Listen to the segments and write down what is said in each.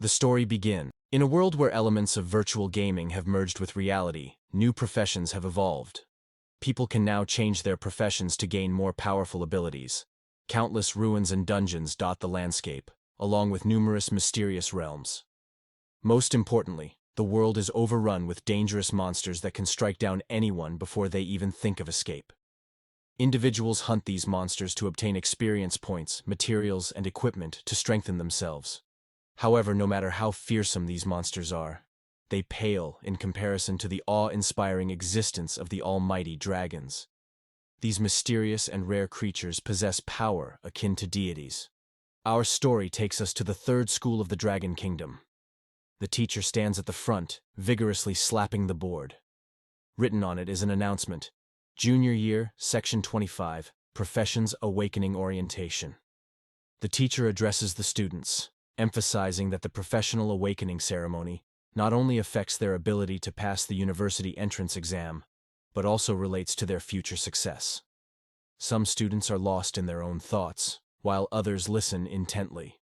The story begins. In a world where elements of virtual gaming have merged with reality, new professions have evolved. People can now change their professions to gain more powerful abilities. Countless ruins and dungeons dot the landscape, along with numerous mysterious realms. Most importantly, the world is overrun with dangerous monsters that can strike down anyone before they even think of escape. Individuals hunt these monsters to obtain experience points, materials, and equipment to strengthen themselves. However, no matter how fearsome these monsters are, they pale in comparison to the awe-inspiring existence of the almighty dragons. These mysterious and rare creatures possess power akin to deities. Our story takes us to the third school of the Dragon Kingdom. The teacher stands at the front, vigorously slapping the board. Written on it is an announcement: Junior Year, Section 25, Professions Awakening Orientation. The teacher addresses the students, emphasizing that the professional awakening ceremony not only affects their ability to pass the university entrance exam, but also relates to their future success. Some students are lost in their own thoughts, while others listen intently.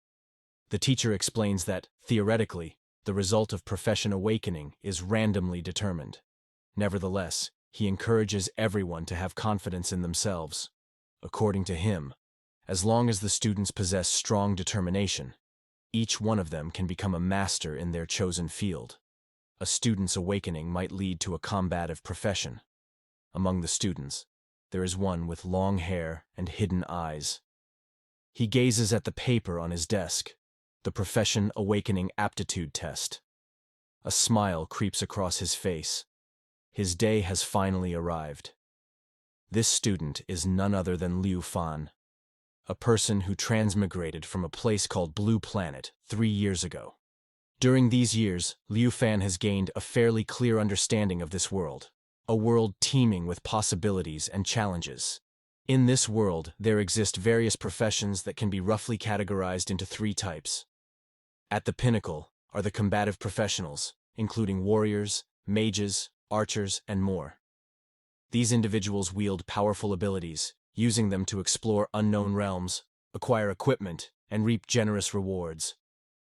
The teacher explains that, theoretically, the result of profession awakening is randomly determined. Nevertheless, he encourages everyone to have confidence in themselves. According to him, as long as the students possess strong determination, each one of them can become a master in their chosen field. A student's awakening might lead to a combative profession. Among the students, there is one with long hair and hidden eyes. He gazes at the paper on his desk, the Profession Awakening Aptitude Test. A smile creeps across his face. His day has finally arrived. This student is none other than Liu Fan, a person who transmigrated from a place called Blue Planet 3 years ago. During these years, Liu Fan has gained a fairly clear understanding of this world, a world teeming with possibilities and challenges. In this world, there exist various professions that can be roughly categorized into 3 types. At the pinnacle are the combative professionals, including warriors, mages, archers, and more. These individuals wield powerful abilities, using them to explore unknown realms, acquire equipment, and reap generous rewards.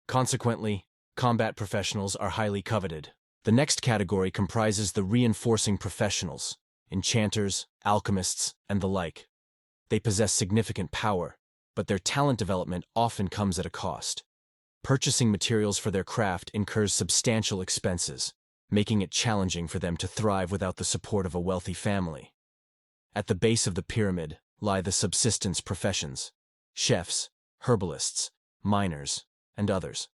Consequently, combat professionals are highly coveted. The next category comprises the reinforcing professionals, enchanters, alchemists, and the like. They possess significant power, but their talent development often comes at a cost. Purchasing materials for their craft incurs substantial expenses, making it challenging for them to thrive without the support of a wealthy family. At the base of the pyramid lie the subsistence professions: chefs, herbalists, miners, and others.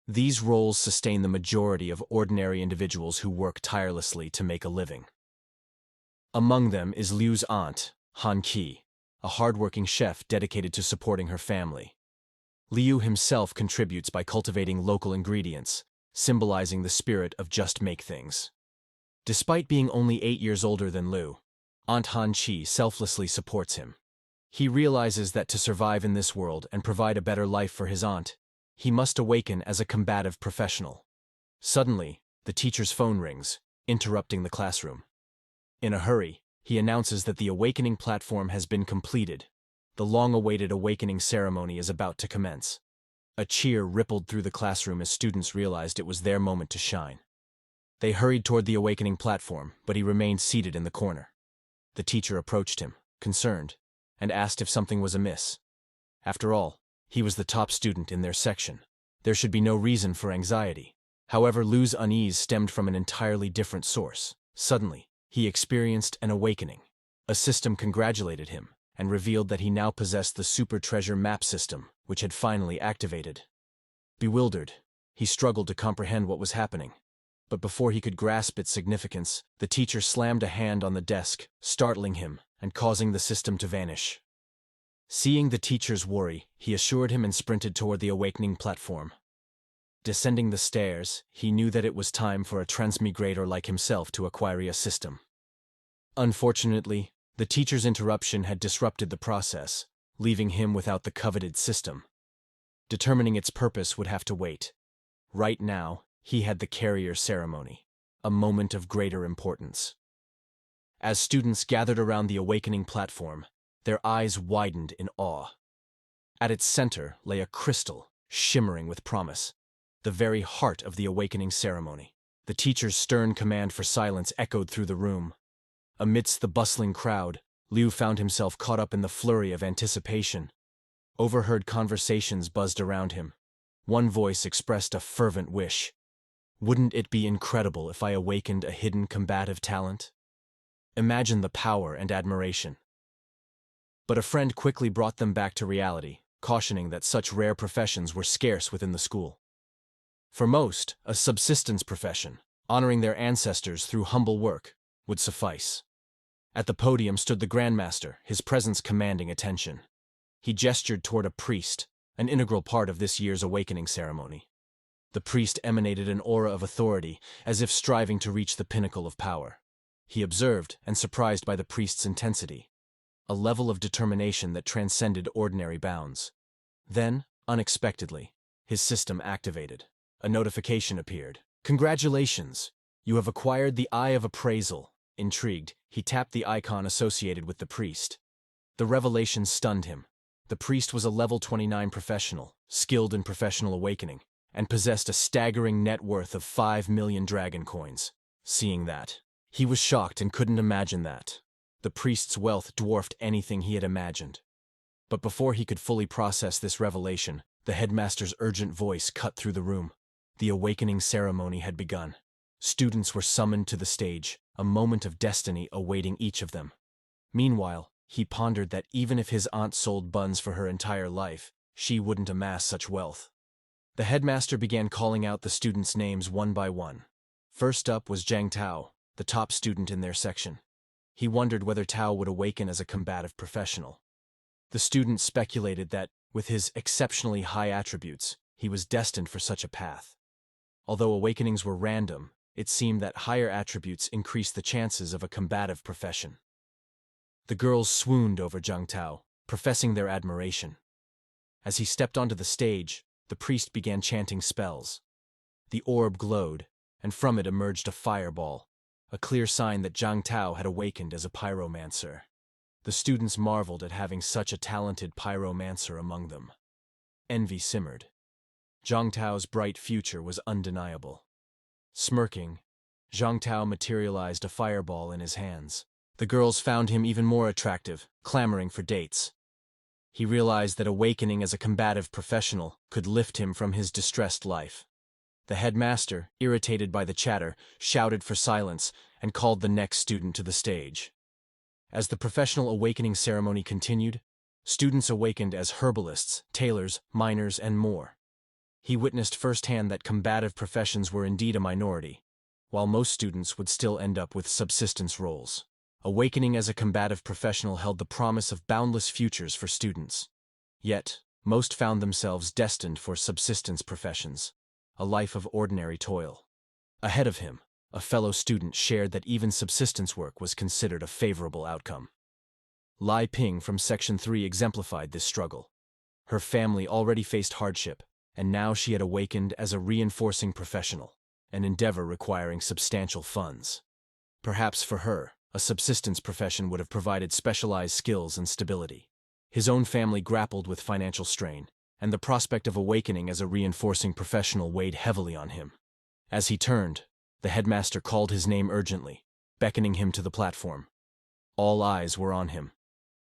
These roles sustain the majority of ordinary individuals who work tirelessly to make a living. Among them is Liu's aunt, Han Qi, a hardworking chef dedicated to supporting her family. Liu himself contributes by cultivating local ingredients, symbolizing the spirit of just make things. Despite being only 8 years older than Liu, Aunt Han Qi selflessly supports him. He realizes that to survive in this world and provide a better life for his aunt, he must awaken as a combative professional. Suddenly, the teacher's phone rings, interrupting the classroom. In a hurry, he announces that the awakening platform has been completed. The long-awaited awakening ceremony is about to commence. A cheer rippled through the classroom as students realized it was their moment to shine. They hurried toward the awakening platform, but he remained seated in the corner. The teacher approached him, concerned, and asked if something was amiss. After all, he was the top student in their section. There should be no reason for anxiety. However, Liu's unease stemmed from an entirely different source. Suddenly, he experienced an awakening. A system congratulated him and revealed that he now possessed the super treasure map system, which had finally activated. Bewildered, he struggled to comprehend what was happening. But before he could grasp its significance, the teacher slammed a hand on the desk, startling him and causing the system to vanish. Seeing the teacher's worry, he assured him and sprinted toward the awakening platform. Descending the stairs, he knew that it was time for a transmigrator like himself to acquire a system. Unfortunately, the teacher's interruption had disrupted the process, leaving him without the coveted system. Determining its purpose would have to wait. Right now, he had the carrier ceremony, a moment of greater importance. As students gathered around the awakening platform, their eyes widened in awe. At its center lay a crystal, shimmering with promise, the very heart of the awakening ceremony. The teacher's stern command for silence echoed through the room. Amidst the bustling crowd, Liu found himself caught up in the flurry of anticipation. Overheard conversations buzzed around him. One voice expressed a fervent wish. Wouldn't it be incredible if I awakened a hidden combative talent? Imagine the power and admiration. But a friend quickly brought them back to reality, cautioning that such rare professions were scarce within the school. For most, a subsistence profession, honoring their ancestors through humble work, would suffice. At the podium stood the Grandmaster, his presence commanding attention. He gestured toward a priest, an integral part of this year's awakening ceremony. The priest emanated an aura of authority, as if striving to reach the pinnacle of power. He observed, and surprised by the priest's intensity, a level of determination that transcended ordinary bounds. Then, unexpectedly, his system activated. A notification appeared. "Congratulations! You have acquired the Eye of Appraisal." Intrigued, he tapped the icon associated with the priest. The revelation stunned him. The priest was a level 29 professional, skilled in professional awakening, and possessed a staggering net worth of 5 million dragon coins. Seeing that, he was shocked and couldn't imagine that. The priest's wealth dwarfed anything he had imagined. But before he could fully process this revelation, the headmaster's urgent voice cut through the room. The awakening ceremony had begun. Students were summoned to the stage, a moment of destiny awaiting each of them. Meanwhile, he pondered that even if his aunt sold buns for her entire life, she wouldn't amass such wealth. The headmaster began calling out the students' names one by one. First up was Zhang Tao, the top student in their section. He wondered whether Tao would awaken as a combative professional. The student speculated that, with his exceptionally high attributes, he was destined for such a path. Although awakenings were random, it seemed that higher attributes increased the chances of a combative profession. The girls swooned over Zhang Tao, professing their admiration. As he stepped onto the stage, the priest began chanting spells. The orb glowed, and from it emerged a fireball, a clear sign that Zhang Tao had awakened as a pyromancer. The students marveled at having such a talented pyromancer among them. Envy simmered. Zhang Tao's bright future was undeniable. Smirking, Zhang Tao materialized a fireball in his hands. The girls found him even more attractive, clamoring for dates. He realized that awakening as a combative professional could lift him from his distressed life. The headmaster, irritated by the chatter, shouted for silence and called the next student to the stage. As the professional awakening ceremony continued, students awakened as herbalists, tailors, miners, and more. He witnessed firsthand that combative professions were indeed a minority, while most students would still end up with subsistence roles. Awakening as a combative professional held the promise of boundless futures for students. Yet, most found themselves destined for subsistence professions, a life of ordinary toil. Ahead of him, a fellow student shared that even subsistence work was considered a favorable outcome. Lai Ping from Section 3 exemplified this struggle. Her family already faced hardship, and now she had awakened as a reinforcing professional, an endeavor requiring substantial funds. Perhaps for her, a subsistence profession would have provided specialized skills and stability. His own family grappled with financial strain, and the prospect of awakening as a reinforcing professional weighed heavily on him. As he turned, the headmaster called his name urgently, beckoning him to the platform. All eyes were on him.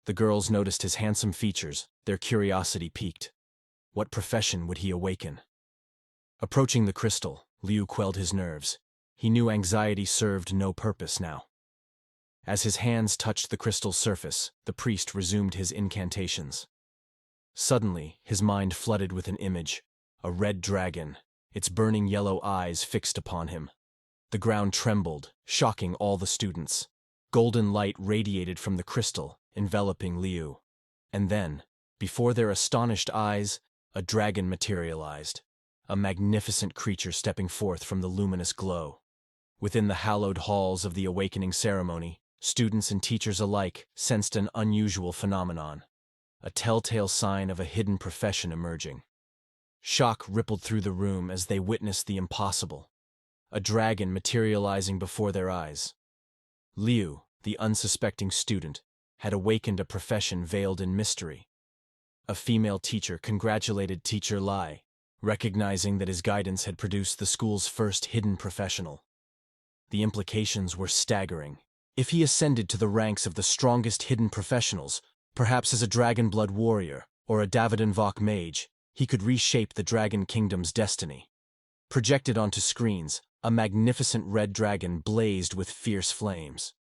The girls noticed his handsome features, their curiosity piqued. What profession would he awaken? Approaching the crystal, Liu quelled his nerves. He knew anxiety served no purpose now. As his hands touched the crystal's surface, the priest resumed his incantations. Suddenly, his mind flooded with an image, a red dragon, its burning yellow eyes fixed upon him. The ground trembled, shocking all the students. Golden light radiated from the crystal, enveloping Liu. And then, before their astonished eyes, a dragon materialized, a magnificent creature stepping forth from the luminous glow. Within the hallowed halls of the awakening ceremony, students and teachers alike sensed an unusual phenomenon, a telltale sign of a hidden profession emerging. Shock rippled through the room as they witnessed the impossible, a dragon materializing before their eyes. Liu, the unsuspecting student, had awakened a profession veiled in mystery. A female teacher congratulated Teacher Lai, recognizing that his guidance had produced the school's first hidden professional. The implications were staggering. If he ascended to the ranks of the strongest hidden professionals, perhaps as a Dragon Blood warrior or a Davidenvok mage, he could reshape the Dragon Kingdom's destiny. Projected onto screens, a magnificent red dragon blazed with fierce flames.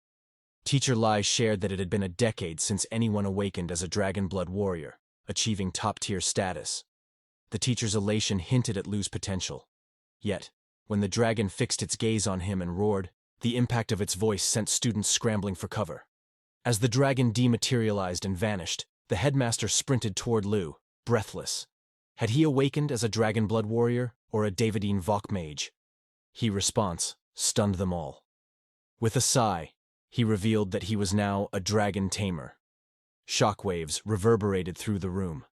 Teacher Lai shared that it had been a decade since anyone awakened as a Dragon Blood warrior, achieving top-tier status. The teacher's elation hinted at Liu's potential. Yet, when the dragon fixed its gaze on him and roared, the impact of its voice sent students scrambling for cover. As the dragon dematerialized and vanished, the headmaster sprinted toward Liu, breathless. Had he awakened as a Dragon Blood warrior or a Davidenvok mage? His response stunned them all. With a sigh, he revealed that he was now a Dragon Tamer. Shockwaves reverberated through the room.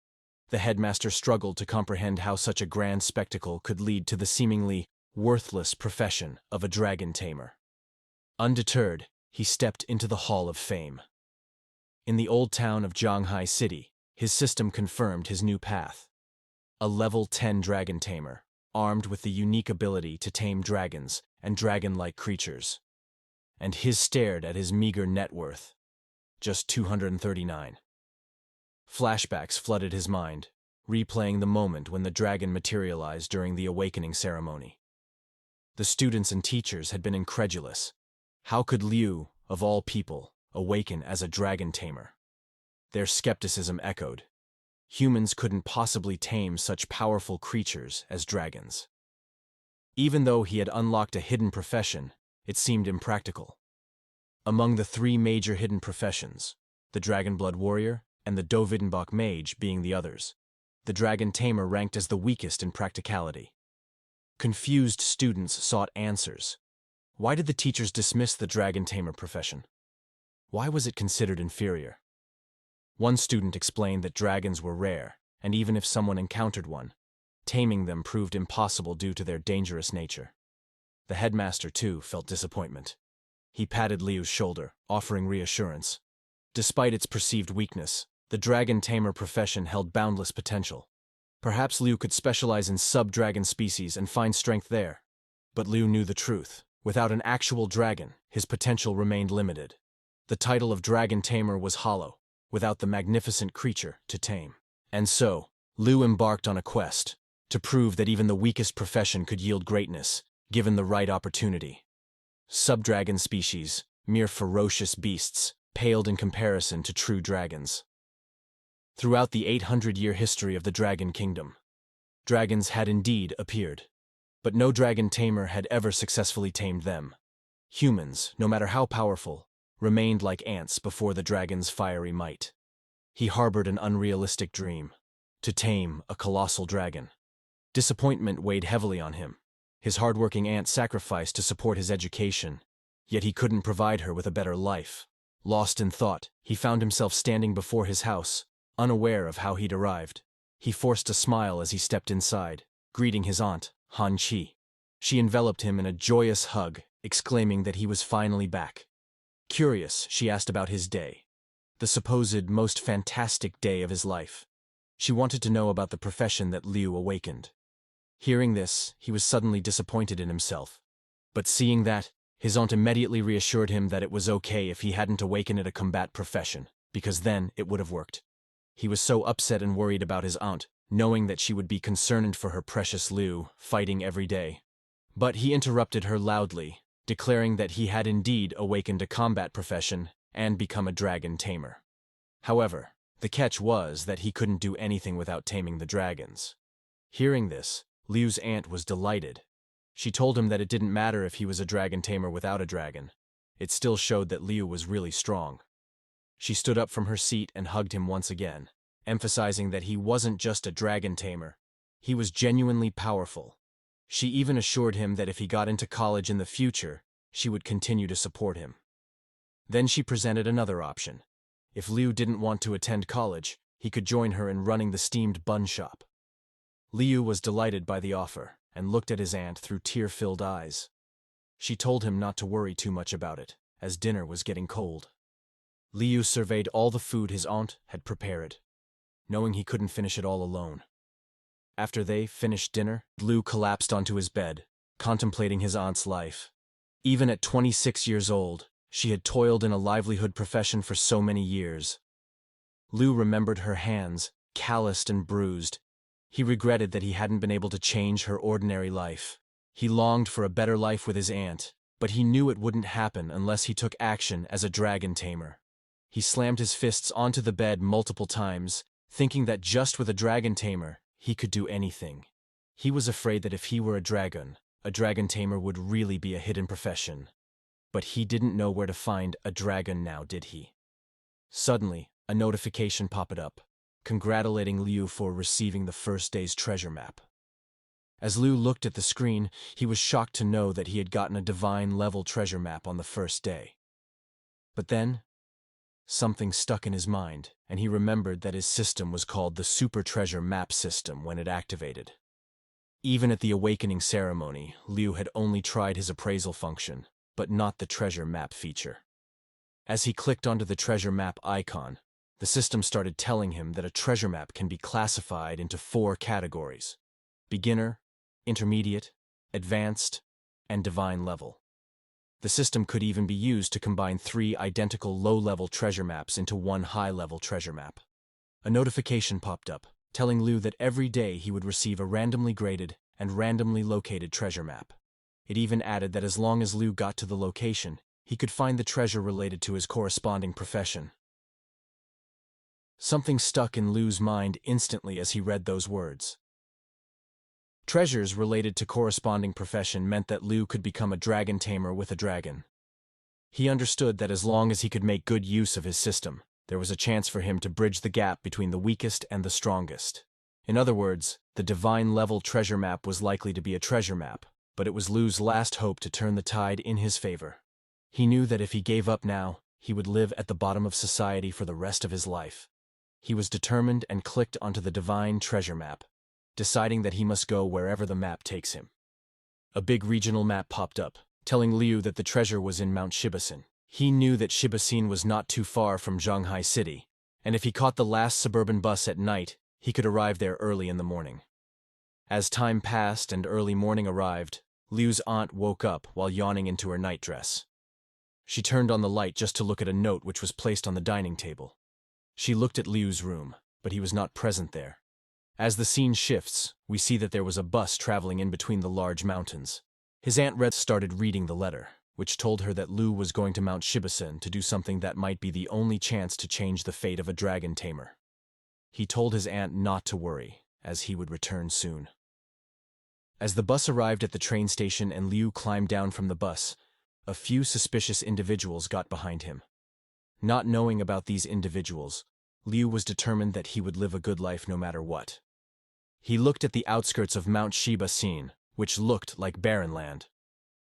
The headmaster struggled to comprehend how such a grand spectacle could lead to the seemingly worthless profession of a Dragon Tamer. Undeterred, he stepped into the Hall of Fame. In the old town of Zhanghai City, his system confirmed his new path. A level 10 Dragon Tamer, armed with the unique ability to tame dragons and dragon-like creatures. And his stared at his meager net worth. Just 239. Flashbacks flooded his mind, replaying the moment when the dragon materialized during the awakening ceremony. The students and teachers had been incredulous. How could Liu, of all people, awaken as a Dragon Tamer? Their skepticism echoed. Humans couldn't possibly tame such powerful creatures as dragons. Even though he had unlocked a hidden profession, it seemed impractical. Among the three major hidden professions, the Dragon Blood warrior and the Davidenvok mage being the others, the Dragon Tamer ranked as the weakest in practicality. Confused students sought answers. Why did the teachers dismiss the Dragon Tamer profession? Why was it considered inferior? One student explained that dragons were rare, and even if someone encountered one, taming them proved impossible due to their dangerous nature. The headmaster, too, felt disappointment. He patted Liu's shoulder, offering reassurance. Despite its perceived weakness, the Dragon Tamer profession held boundless potential. Perhaps Liu could specialize in sub-dragon species and find strength there. But Liu knew the truth. Without an actual dragon, his potential remained limited. The title of Dragon Tamer was hollow, without the magnificent creature to tame. And so, Liu embarked on a quest to prove that even the weakest profession could yield greatness, given the right opportunity. Sub-dragon species, mere ferocious beasts, paled in comparison to true dragons. Throughout the 800-year history of the Dragon Kingdom, dragons had indeed appeared. But no Dragon Tamer had ever successfully tamed them. Humans, no matter how powerful, remained like ants before the dragon's fiery might. He harbored an unrealistic dream: to tame a colossal dragon. Disappointment weighed heavily on him. His hardworking aunt sacrificed to support his education, yet he couldn't provide her with a better life. Lost in thought, he found himself standing before his house, unaware of how he'd arrived. He forced a smile as he stepped inside, greeting his aunt, Han Qi. She enveloped him in a joyous hug, exclaiming that he was finally back. Curious, she asked about his day. The supposed most fantastic day of his life. She wanted to know about the profession that Liu awakened. Hearing this, he was suddenly disappointed in himself. But seeing that, his aunt immediately reassured him that it was okay if he hadn't awakened a combat profession, because then it would have worked. He was so upset and worried about his aunt, knowing that she would be concerned for her precious Liu, fighting every day. But he interrupted her loudly, declaring that he had indeed awakened a combat profession and become a Dragon Tamer. However, the catch was that he couldn't do anything without taming the dragons. Hearing this, Liu's aunt was delighted. She told him that it didn't matter if he was a Dragon Tamer without a dragon. It still showed that Liu was really strong. She stood up from her seat and hugged him once again, emphasizing that he wasn't just a Dragon Tamer. He was genuinely powerful. She even assured him that if he got into college in the future, she would continue to support him. Then she presented another option. If Liu didn't want to attend college, he could join her in running the steamed bun shop. Liu was delighted by the offer and looked at his aunt through tear-filled eyes. She told him not to worry too much about it, as dinner was getting cold. Liu surveyed all the food his aunt had prepared, knowing he couldn't finish it all alone. After they finished dinner, Liu collapsed onto his bed, contemplating his aunt's life. Even at 26 years old, she had toiled in a livelihood profession for so many years. Liu remembered her hands, calloused and bruised. He regretted that he hadn't been able to change her ordinary life. He longed for a better life with his aunt, but he knew it wouldn't happen unless he took action as a dragon tamer. He slammed his fists onto the bed multiple times, thinking that just with a dragon tamer, he could do anything. He was afraid that if he were a dragon tamer would really be a hidden profession. But he didn't know where to find a dragon now, did he? Suddenly, a notification popped up, congratulating Liu for receiving the first day's treasure map. As Liu looked at the screen, he was shocked to know that he had gotten a divine-level treasure map on the first day. But then, something stuck in his mind, and he remembered that his system was called the Super Treasure Map System when it activated. Even at the awakening ceremony, Liu had only tried his appraisal function, but not the treasure map feature. As he clicked onto the treasure map icon, the system started telling him that a treasure map can be classified into 4 categories: beginner, intermediate, advanced, and divine level. The system could even be used to combine 3 identical low-level treasure maps into one high-level treasure map. A notification popped up, telling Liu that every day he would receive a randomly graded and randomly located treasure map. It even added that as long as Liu got to the location, he could find the treasure related to his corresponding profession. Something stuck in Liu's mind instantly as he read those words. Treasures related to corresponding profession meant that Liu could become a dragon tamer with a dragon. He understood that as long as he could make good use of his system, there was a chance for him to bridge the gap between the weakest and the strongest. In other words, the divine-level treasure map was likely to be a treasure map, but it was Liu's last hope to turn the tide in his favor. He knew that if he gave up now, he would live at the bottom of society for the rest of his life. He was determined and clicked onto the divine treasure map, deciding that he must go wherever the map takes him. A big regional map popped up, telling Liu that the treasure was in Mount Shibasen. He knew that Shibasen was not too far from Shanghai City, and if he caught the last suburban bus at night, he could arrive there early in the morning. As time passed and early morning arrived, Liu's aunt woke up while yawning into her nightdress. She turned on the light just to look at a note which was placed on the dining table. She looked at Liu's room, but he was not present there. As the scene shifts, we see that there was a bus traveling in between the large mountains. His aunt started reading the letter, which told her that Liu was going to Mount Shibasen to do something that might be the only chance to change the fate of a dragon tamer. He told his aunt not to worry, as he would return soon. As the bus arrived at the train station and Liu climbed down from the bus, a few suspicious individuals got behind him. Not knowing about these individuals, Liu was determined that he would live a good life no matter what. He looked at the outskirts of Mount Shibasen, which looked like barren land.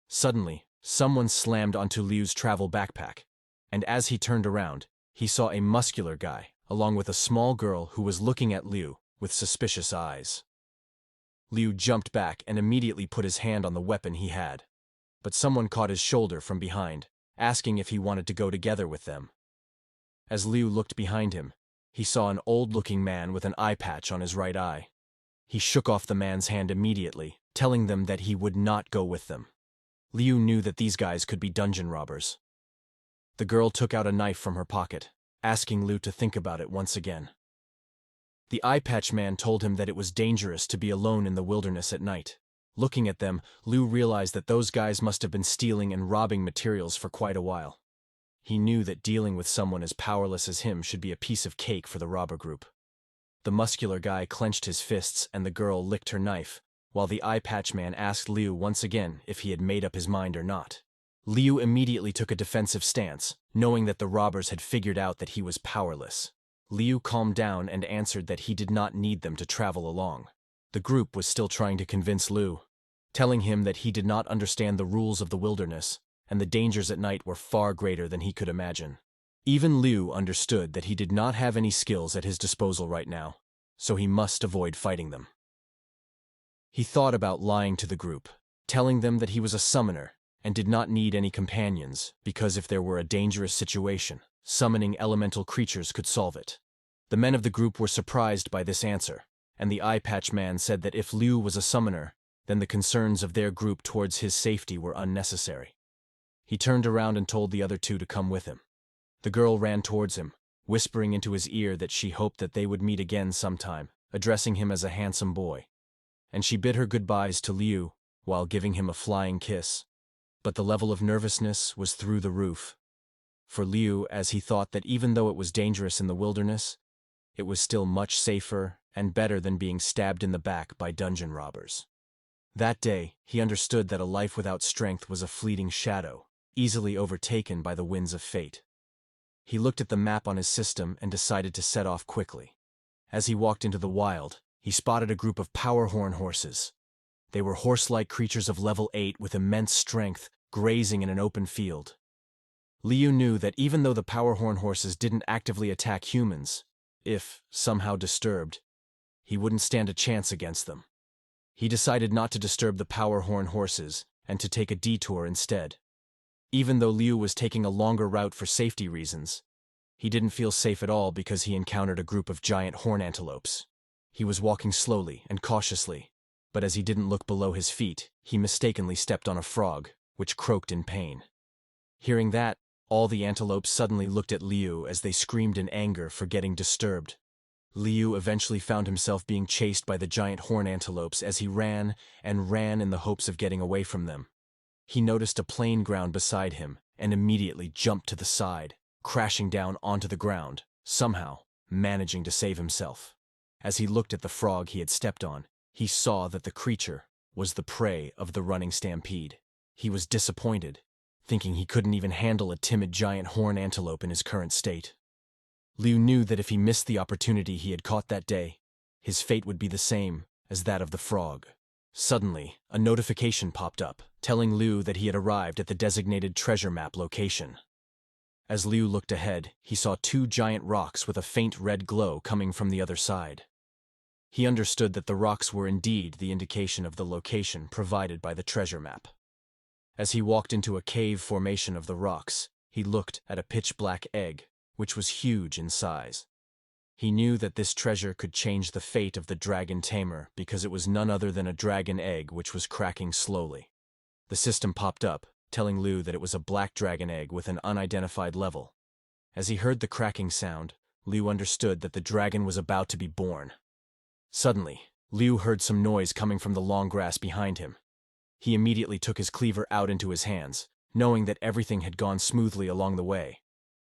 Suddenly, someone slammed onto Liu's travel backpack, and as he turned around, he saw a muscular guy, along with a small girl who was looking at Liu with suspicious eyes. Liu jumped back and immediately put his hand on the weapon he had. But someone caught his shoulder from behind, asking if he wanted to go together with them. As Liu looked behind him, he saw an old-looking man with an eye patch on his right eye. He shook off the man's hand immediately, telling them that he would not go with them. Liu knew that these guys could be dungeon robbers. The girl took out a knife from her pocket, asking Liu to think about it once again. The eye patch man told him that it was dangerous to be alone in the wilderness at night. Looking at them, Liu realized that those guys must have been stealing and robbing materials for quite a while. He knew that dealing with someone as powerless as him should be a piece of cake for the robber group. The muscular guy clenched his fists and the girl licked her knife, while the eye patch man asked Liu once again if he had made up his mind or not. Liu immediately took a defensive stance, knowing that the robbers had figured out that he was powerless. Liu calmed down and answered that he did not need them to travel along. The group was still trying to convince Liu, telling him that he did not understand the rules of the wilderness, and the dangers at night were far greater than he could imagine. Even Liu understood that he did not have any skills at his disposal right now, so he must avoid fighting them. He thought about lying to the group, telling them that he was a summoner and did not need any companions because if there were a dangerous situation, summoning elemental creatures could solve it. The men of the group were surprised by this answer, and the eye patch man said that if Liu was a summoner, then the concerns of their group towards his safety were unnecessary. He turned around and told the other two to come with him. The girl ran towards him, whispering into his ear that she hoped that they would meet again sometime, addressing him as a handsome boy. And she bid her goodbyes to Liu, while giving him a flying kiss. But the level of nervousness was through the roof. For Liu, as he thought that even though it was dangerous in the wilderness, it was still much safer and better than being stabbed in the back by dungeon robbers. That day, he understood that a life without strength was a fleeting shadow, easily overtaken by the winds of fate. He looked at the map on his system and decided to set off quickly. As he walked into the wild, he spotted a group of power horn horses. They were horse-like creatures of level 8 with immense strength, grazing in an open field. Liu knew that even though the power horn horses didn't actively attack humans, if somehow disturbed, he wouldn't stand a chance against them. He decided not to disturb the power horn horses and to take a detour instead. Even though Liu was taking a longer route for safety reasons, he didn't feel safe at all because he encountered a group of giant horn antelopes. He was walking slowly and cautiously, but as he didn't look below his feet, he mistakenly stepped on a frog, which croaked in pain. Hearing that, all the antelopes suddenly looked at Liu as they screamed in anger for getting disturbed. Liu eventually found himself being chased by the giant horn antelopes as he ran and ran in the hopes of getting away from them. He noticed a plain ground beside him and immediately jumped to the side, crashing down onto the ground, somehow managing to save himself. As he looked at the frog he had stepped on, he saw that the creature was the prey of the running stampede. He was disappointed, thinking he couldn't even handle a timid giant horn antelope in his current state. Liu knew that if he missed the opportunity he had caught that day, his fate would be the same as that of the frog. Suddenly, a notification popped up, telling Liu that he had arrived at the designated treasure map location. As Liu looked ahead, he saw 2 giant rocks with a faint red glow coming from the other side. He understood that the rocks were indeed the indication of the location provided by the treasure map. As he walked into a cave formation of the rocks, he looked at a pitch-black egg, which was huge in size. He knew that this treasure could change the fate of the Dragon Tamer because it was none other than a dragon egg which was cracking slowly. The system popped up, telling Liu that it was a black dragon egg with an unidentified level. As he heard the cracking sound, Liu understood that the dragon was about to be born. Suddenly, Liu heard some noise coming from the long grass behind him. He immediately took his cleaver out into his hands, knowing that everything had gone smoothly along the way.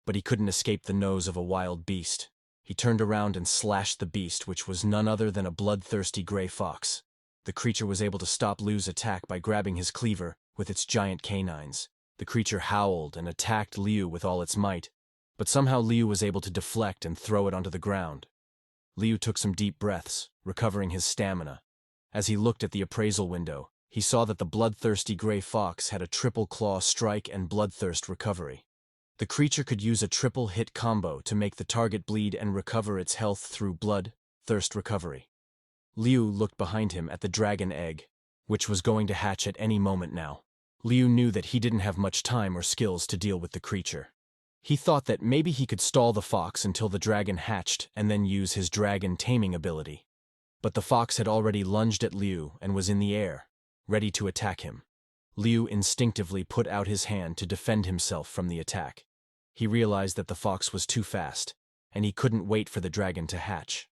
But he couldn't escape the nose of a wild beast. He turned around and slashed the beast, which was none other than a bloodthirsty gray fox. The creature was able to stop Liu's attack by grabbing his cleaver with its giant canines. The creature howled and attacked Liu with all its might, but somehow Liu was able to deflect and throw it onto the ground. Liu took some deep breaths, recovering his stamina. As he looked at the appraisal window, he saw that the bloodthirsty gray fox had a triple claw strike and bloodthirst recovery. The creature could use a triple hit combo to make the target bleed and recover its health through blood, thirst recovery. Liu looked behind him at the dragon egg, which was going to hatch at any moment now. Liu knew that he didn't have much time or skills to deal with the creature. He thought that maybe he could stall the fox until the dragon hatched and then use his dragon taming ability. But the fox had already lunged at Liu and was in the air, ready to attack him. Liu instinctively put out his hand to defend himself from the attack. He realized that the fox was too fast, and he couldn't wait for the dragon to hatch.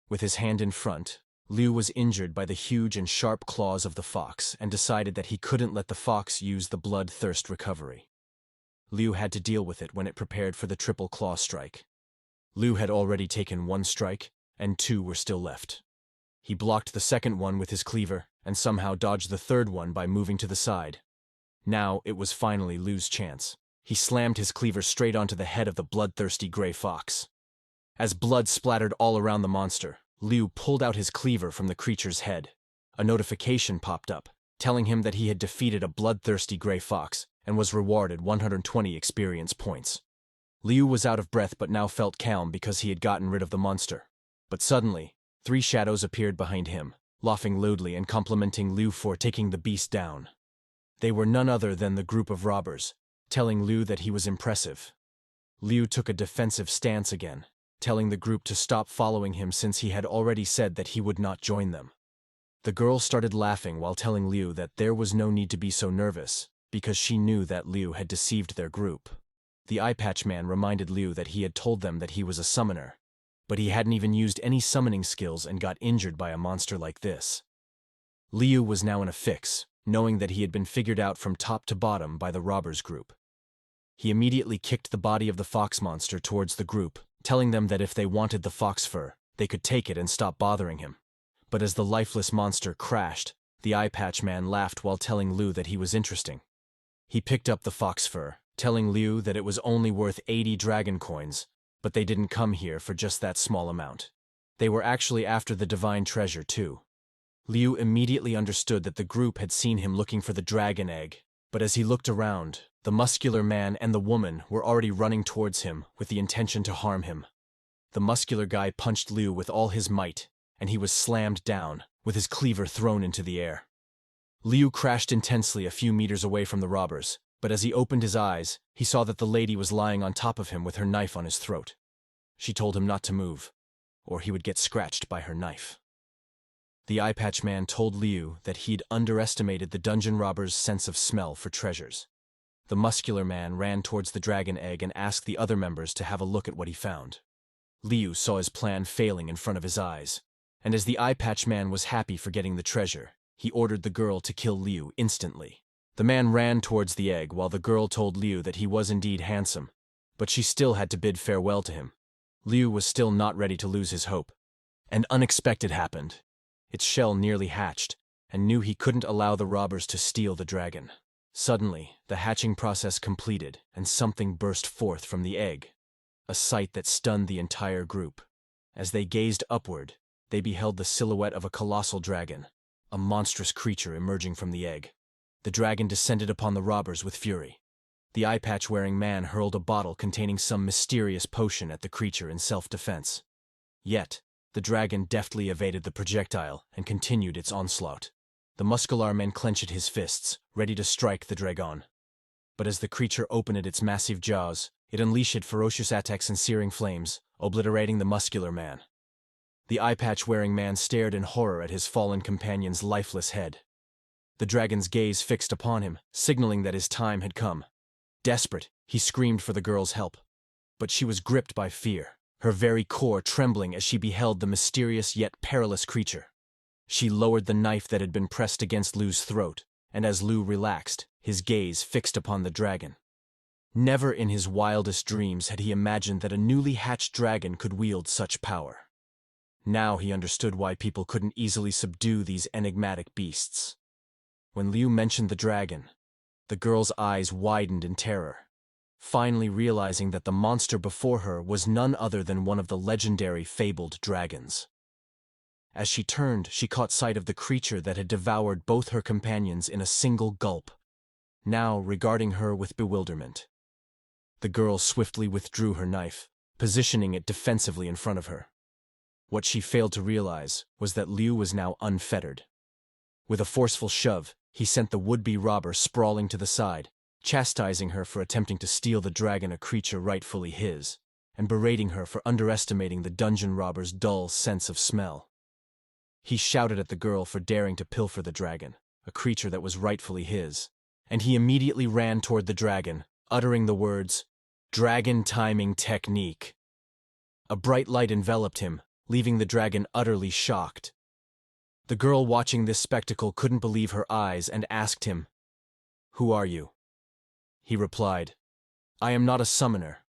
With his hand in front, Liu was injured by the huge and sharp claws of the fox and decided that he couldn't let the fox use the blood-thirst recovery. Liu had to deal with it when it prepared for the triple claw strike. Liu had already taken 1 strike, and 2 were still left. He blocked the second one with his cleaver and somehow dodged the third one by moving to the side. Now it was finally Liu's chance. He slammed his cleaver straight onto the head of the bloodthirsty gray fox. As blood splattered all around the monster, Liu pulled out his cleaver from the creature's head. A notification popped up, telling him that he had defeated a bloodthirsty gray fox and was rewarded 120 experience points. Liu was out of breath but now felt calm because he had gotten rid of the monster. But suddenly, 3 shadows appeared behind him, laughing loudly and complimenting Liu for taking the beast down. They were none other than the group of robbers, telling Liu that he was impressive. Liu took a defensive stance again, telling the group to stop following him since he had already said that he would not join them. The girl started laughing while telling Liu that there was no need to be so nervous, because she knew that Liu had deceived their group. The eye patch man reminded Liu that he had told them that he was a summoner, but he hadn't even used any summoning skills and got injured by a monster like this. Liu was now in a fix, knowing that he had been figured out from top to bottom by the robbers group. He immediately kicked the body of the fox monster towards the group, telling them that if they wanted the fox fur, they could take it and stop bothering him. But as the lifeless monster crashed, the eye patch man laughed while telling Liu that he was interesting. He picked up the fox fur, telling Liu that it was only worth 80 dragon coins, but they didn't come here for just that small amount. They were actually after the divine treasure too. Liu immediately understood that the group had seen him looking for the dragon egg, but as he looked around, the muscular man and the woman were already running towards him with the intention to harm him. The muscular guy punched Liu with all his might, and he was slammed down, with his cleaver thrown into the air. Liu crashed intensely a few meters away from the robbers, but as he opened his eyes, he saw that the lady was lying on top of him with her knife on his throat. She told him not to move, or he would get scratched by her knife. The eye patch man told Liu that he'd underestimated the dungeon robber's sense of smell for treasures. The muscular man ran towards the dragon egg and asked the other members to have a look at what he found. Liu saw his plan failing in front of his eyes, and as the eye patch man was happy for getting the treasure, he ordered the girl to kill Liu instantly. The man ran towards the egg while the girl told Liu that he was indeed handsome, but she still had to bid farewell to him. Liu was still not ready to lose his hope. And unexpected happened. Its shell nearly hatched, and knew he couldn't allow the robbers to steal the dragon. Suddenly, the hatching process completed, and something burst forth from the egg, a sight that stunned the entire group. As they gazed upward, they beheld the silhouette of a colossal dragon, a monstrous creature emerging from the egg. The dragon descended upon the robbers with fury. The eye patch-wearing man hurled a bottle containing some mysterious potion at the creature in self-defense. Yet, the dragon deftly evaded the projectile and continued its onslaught. The muscular man clenched his fists, ready to strike the dragon. But as the creature opened its massive jaws, it unleashed ferocious attacks and searing flames, obliterating the muscular man. The eye patch-wearing man stared in horror at his fallen companion's lifeless head. The dragon's gaze fixed upon him, signaling that his time had come. Desperate, he screamed for the girl's help. But she was gripped by fear, her very core trembling as she beheld the mysterious yet perilous creature. She lowered the knife that had been pressed against Liu's throat, and as Liu relaxed, his gaze fixed upon the dragon. Never in his wildest dreams had he imagined that a newly hatched dragon could wield such power. Now he understood why people couldn't easily subdue these enigmatic beasts. When Liu mentioned the dragon, the girl's eyes widened in terror, finally realizing that the monster before her was none other than one of the legendary fabled dragons. As she turned, she caught sight of the creature that had devoured both her companions in a single gulp, now regarding her with bewilderment. The girl swiftly withdrew her knife, positioning it defensively in front of her. What she failed to realize was that Liu was now unfettered. With a forceful shove, he sent the would-be robber sprawling to the side, chastising her for attempting to steal the dragon, a creature rightfully his, and berating her for underestimating the dungeon robber's dull sense of smell. He shouted at the girl for daring to pilfer the dragon, a creature that was rightfully his, and he immediately ran toward the dragon, uttering the words, "Dragon timing technique." A bright light enveloped him, leaving the dragon utterly shocked. The girl watching this spectacle couldn't believe her eyes and asked him, "Who are you?" He replied, "I am not a summoner.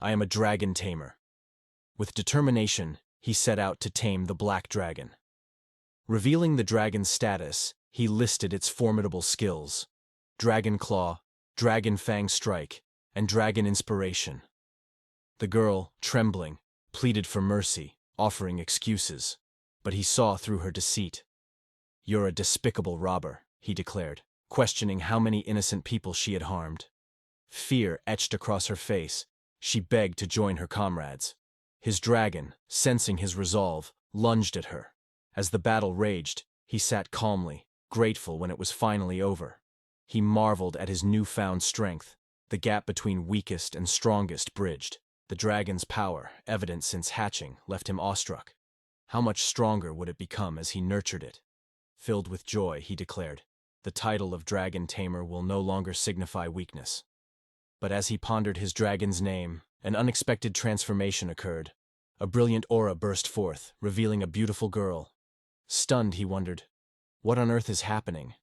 I am a Dragon Tamer." With determination, he set out to tame the black dragon. Revealing the dragon's status, he listed its formidable skills: Dragon Claw, Dragon Fang Strike, and Dragon Inspiration. The girl, trembling, pleaded for mercy, offering excuses, but he saw through her deceit. "You're a despicable robber," he declared, questioning how many innocent people she had harmed. Fear etched across her face. She begged to join her comrades. His dragon, sensing his resolve, lunged at her. As the battle raged, he sat calmly, grateful when it was finally over. He marveled at his newfound strength, the gap between weakest and strongest bridged. The dragon's power, evident since hatching, left him awestruck. How much stronger would it become as he nurtured it? Filled with joy, he declared, "The title of Dragon Tamer will no longer signify weakness." But as he pondered his dragon's name, an unexpected transformation occurred. A brilliant aura burst forth, revealing a beautiful girl. Stunned, he wondered, what on earth is happening?